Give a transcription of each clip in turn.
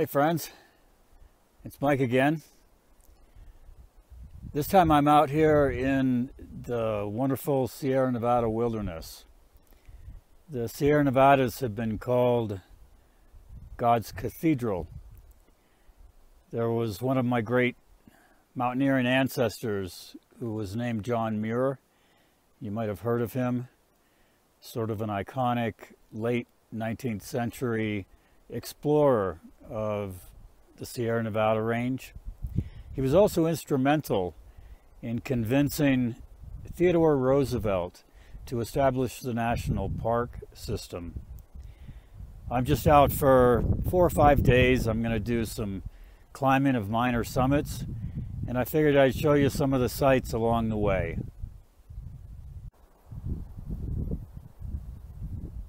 Hey friends, it's Mike again. This time I'm out here in the wonderful Sierra Nevada wilderness. The Sierra Nevadas have been called God's cathedral. There was one of my great mountaineering ancestors who was named John Muir. You might have heard of him. Sort of an iconic late 19th century explorer of the Sierra Nevada range. He was also instrumental in convincing Theodore Roosevelt to establish the national park system. I'm just out for 4 or 5 days. I'm going to do some climbing of minor summits, and I figured I'd show you some of the sights along the way.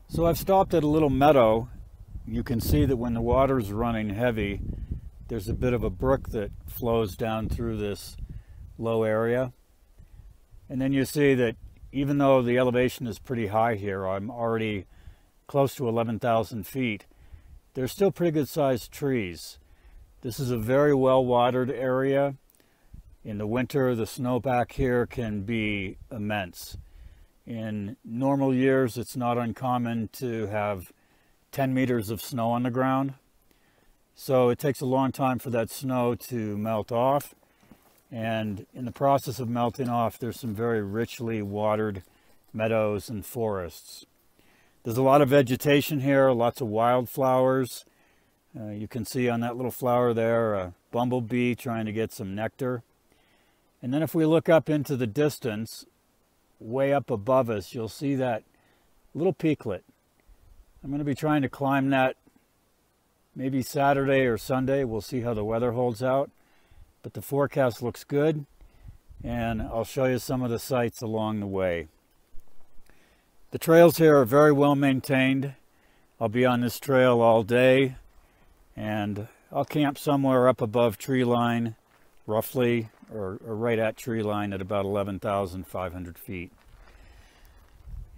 So I've stopped at a little meadow. You can see that when the water's running heavy, there's a bit of a brook that flows down through this low area. And then you see that even though the elevation is pretty high here, I'm already close to 11,000 feet, there's still pretty good sized trees. This is a very well watered area. In the winter, the snowpack here can be immense. In normal years, it's not uncommon to have 10 meters of snow on the ground. So it takes a long time for that snow to melt off. And in the process of melting off, there's some very richly watered meadows and forests. There's a lot of vegetation here, lots of wildflowers. You can see on that little flower there, a bumblebee trying to get some nectar. And then if we look up into the distance, way up above us, you'll see that little peaklet. I'm going to be trying to climb that maybe Saturday or Sunday. We'll see how the weather holds out. But the forecast looks good, and I'll show you some of the sights along the way. The trails here are very well maintained. I'll be on this trail all day, and I'll camp somewhere up above tree line, roughly, or right at tree line at about 11,500 feet.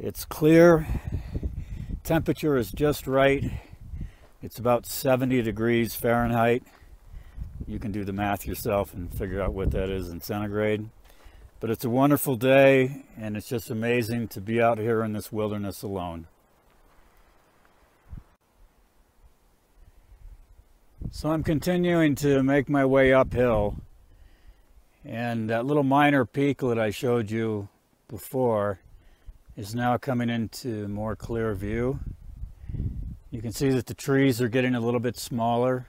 It's clear. Temperature is just right. It's about 70 degrees Fahrenheit. You can do the math yourself and figure out what that is in centigrade. But it's a wonderful day, and it's just amazing to be out here in this wilderness alone. So I'm continuing to make my way uphill, and that little minor peaklet I showed you before is now coming into more clear view. You can see that the trees are getting a little bit smaller.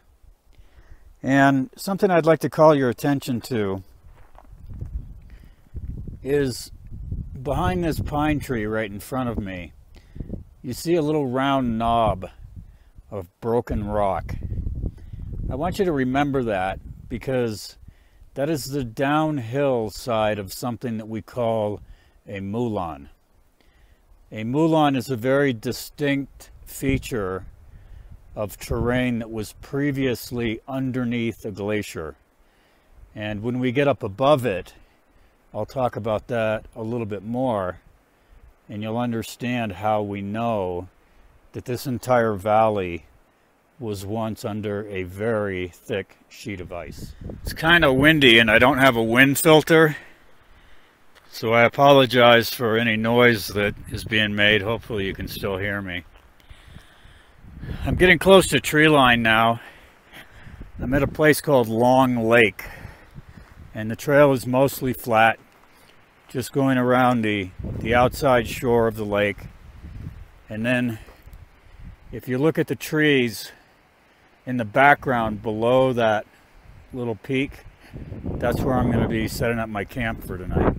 And something I'd like to call your attention to is behind this pine tree right in front of me, you see a little round knob of broken rock. I want you to remember that, because that is the downhill side of something that we call a moulin. A moulin is a very distinct feature of terrain that was previously underneath a glacier. And when we get up above it, I'll talk about that a little bit more, and you'll understand how we know that this entire valley was once under a very thick sheet of ice. It's kind of windy and I don't have a wind filter, so I apologize for any noise that is being made. Hopefully you can still hear me. I'm getting close to tree line now. I'm at a place called Long Lake, and the trail is mostly flat, just going around the outside shore of the lake. And then if you look at the trees in the background below that little peak, that's where I'm going to be setting up my camp for tonight.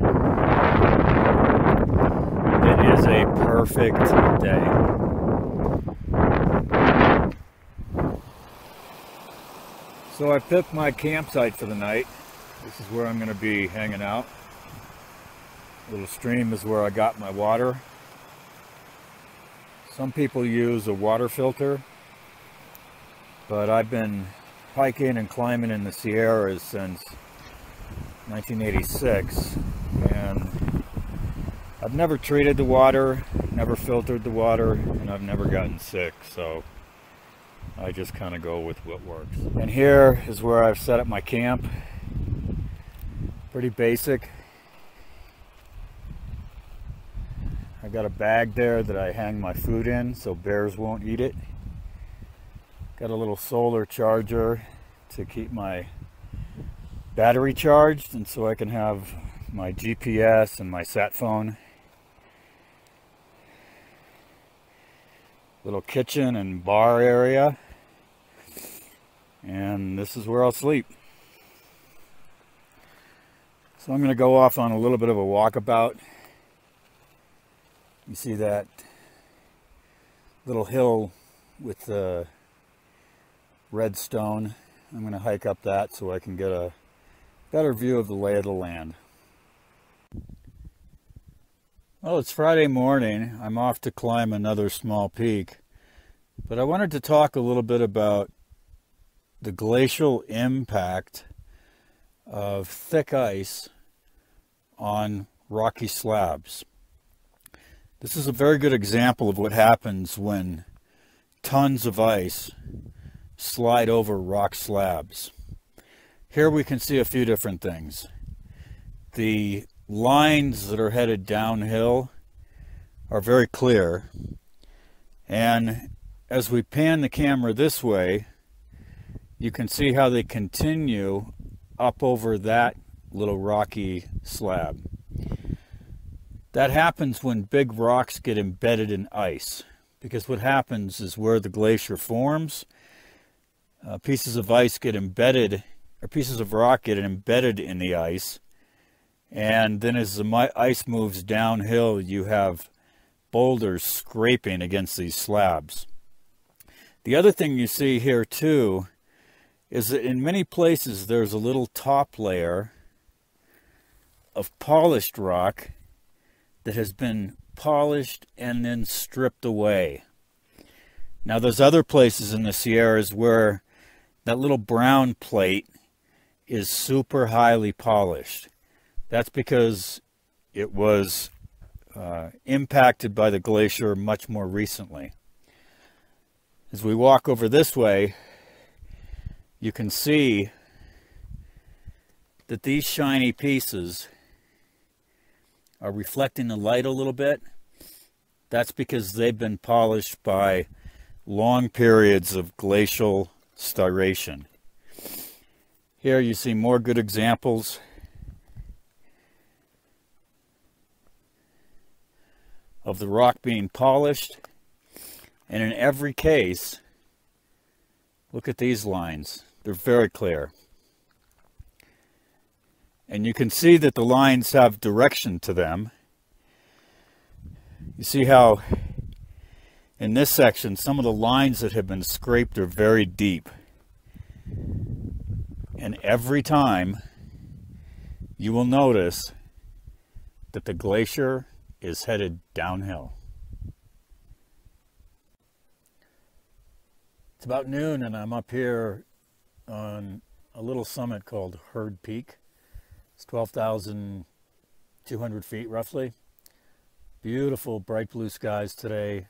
It is a perfect day. So I picked my campsite for the night. This is where I'm going to be hanging out. A little stream is where I got my water. Some people use a water filter, but I've been hiking and climbing in the Sierras since 1986, and I've never treated the water, never filtered the water, and I've never gotten sick. So I just kind of go with what works. And here is where I've set up my camp. Pretty basic. I got a bag there that I hang my food in so bears won't eat it. Got a little solar charger to keep my battery charged, and so I can have my GPS and my sat phone. Little kitchen and bar area. And this is where I'll sleep. So I'm going to go off on a little bit of a walkabout. You see that little hill with the red stone. I'm going to hike up that so I can get a better view of the lay of the land. Well, it's Friday morning. I'm off to climb another small peak. But I wanted to talk a little bit about the glacial impact of thick ice on rocky slabs. This is a very good example of what happens when tons of ice slide over rock slabs. Here we can see a few different things. The lines that are headed downhill are very clear, and as we pan the camera this way, you can see how they continue up over that little rocky slab. That happens when big rocks get embedded in ice, because what happens is where the glacier forms, pieces of ice get embedded, or pieces of rock get embedded in the ice, and then as the ice moves downhill, you have boulders scraping against these slabs. The other thing you see here too is that in many places there's a little top layer of polished rock that has been polished and then stripped away. Now there's other places in the Sierras where that little brown plate is super highly polished. That's because it was impacted by the glacier much more recently. As we walk over this way, you can see that these shiny pieces are reflecting the light a little bit. That's because they've been polished by long periods of glacial striation. Here you see more good examples of the rock being polished. And in every case, look at these lines. They're very clear. And you can see that the lines have direction to them. You see how in this section, some of the lines that have been scraped are very deep. And every time, you will notice that the glacier is headed downhill. It's about noon and I'm up here on a little summit called Herd Peak. It's 12,200 feet roughly. Beautiful bright blue skies today.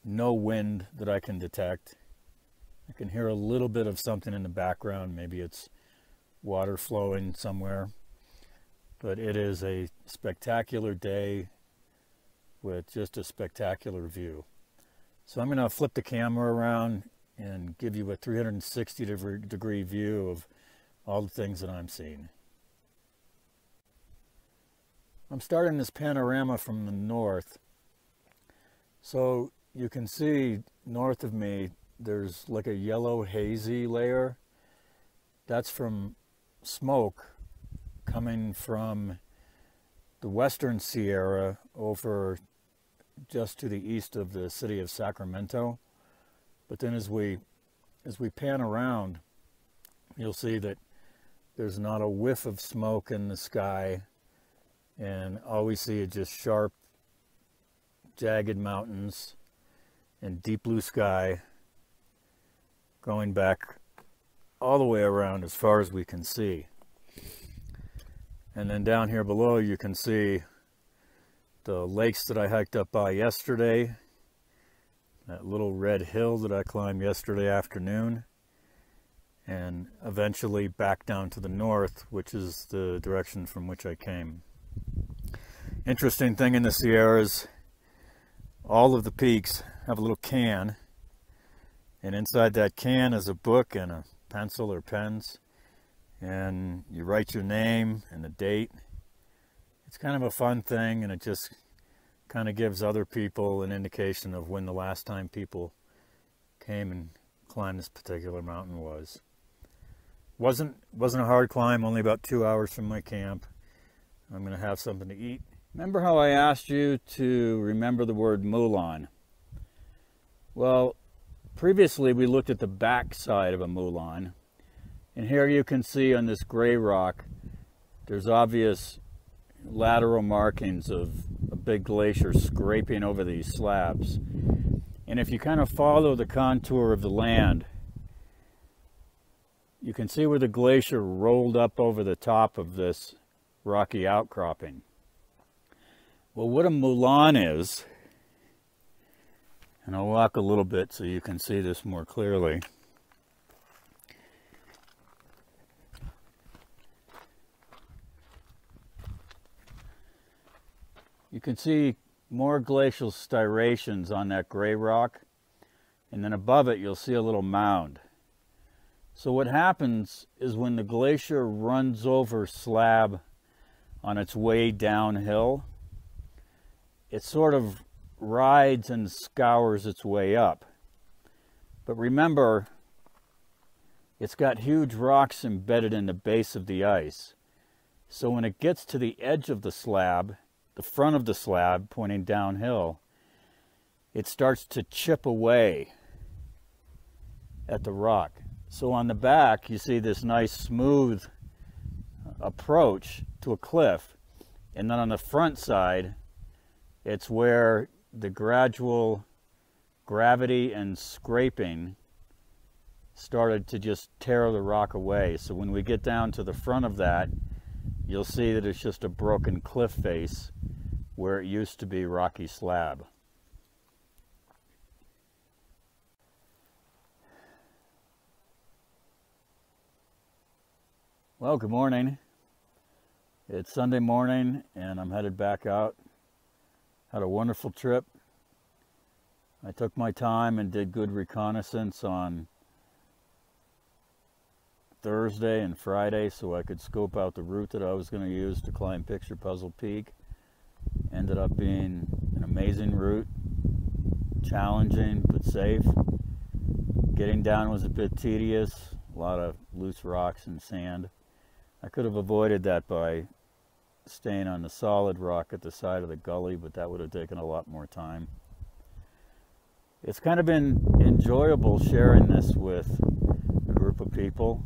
No wind that I can detect. I can hear a little bit of something in the background. Maybe it's water flowing somewhere. But it is a spectacular day with just a spectacular view. So I'm going to flip the camera around and give you a 360-degree view of all the things that I'm seeing. I'm starting this panorama from the north. So you can see north of me there's like a yellow hazy layer. That's from smoke coming from the western Sierra over just to the east of the city of Sacramento. But then as we pan around, you'll see that there's not a whiff of smoke in the sky, and all we see is just sharp, jagged mountains and deep blue sky going back all the way around as far as we can see. And then down here below you can see the lakes that I hiked up by yesterday. that little red hill that I climbed yesterday afternoon, and eventually back down to the north, which is the direction from which I came. Interesting thing in the Sierras, all of the peaks have a little can, and inside that can is a book and a pencil or pens, and you write your name and the date. It's kind of a fun thing, and it just kind of gives other people an indication of when the last time people came and climbed this particular mountain was. Wasn't a hard climb, only about 2 hours from my camp. I'm going to have something to eat. Remember how I asked you to remember the word moulin? Well, previously we looked at the back side of a moulin, and here you can see on this gray rock there's obvious lateral markings of a big glacier scraping over these slabs. And if you kind of follow the contour of the land, you can see where the glacier rolled up over the top of this rocky outcropping. Well, what a moulin is, and I'll walk a little bit so you can see this more clearly. You can see more glacial striations on that gray rock, and then above it you'll see a little mound. So what happens is when the glacier runs over slab on its way downhill, it sort of rides and scours its way up. But remember, it's got huge rocks embedded in the base of the ice. So when it gets to the edge of the slab, the front of the slab pointing downhill, it starts to chip away at the rock. So on the back, you see this nice smooth approach to a cliff. And then on the front side, it's where the gradual gravity and scraping started to just tear the rock away. So when we get down to the front of that, you'll see that it's just a broken cliff face where it used to be rocky slab. Well, good morning. It's Sunday morning and I'm headed back out. Had a wonderful trip. I took my time and did good reconnaissance on Thursday and Friday so I could scope out the route that I was going to use to climb Picture Puzzle Peak. Ended up being an amazing route, challenging but safe. Getting down was a bit tedious, a lot of loose rocks and sand. I could have avoided that by staying on the solid rock at the side of the gully, but that would have taken a lot more time. It's kind of been enjoyable sharing this with a group of people.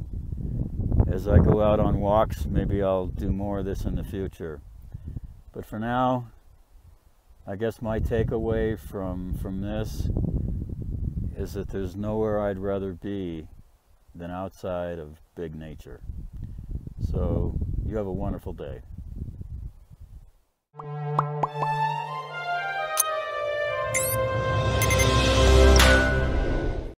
As I go out on walks, maybe I'll do more of this in the future. But for now, I guess my takeaway from this is that there's nowhere I'd rather be than outside of big nature. So you have a wonderful day.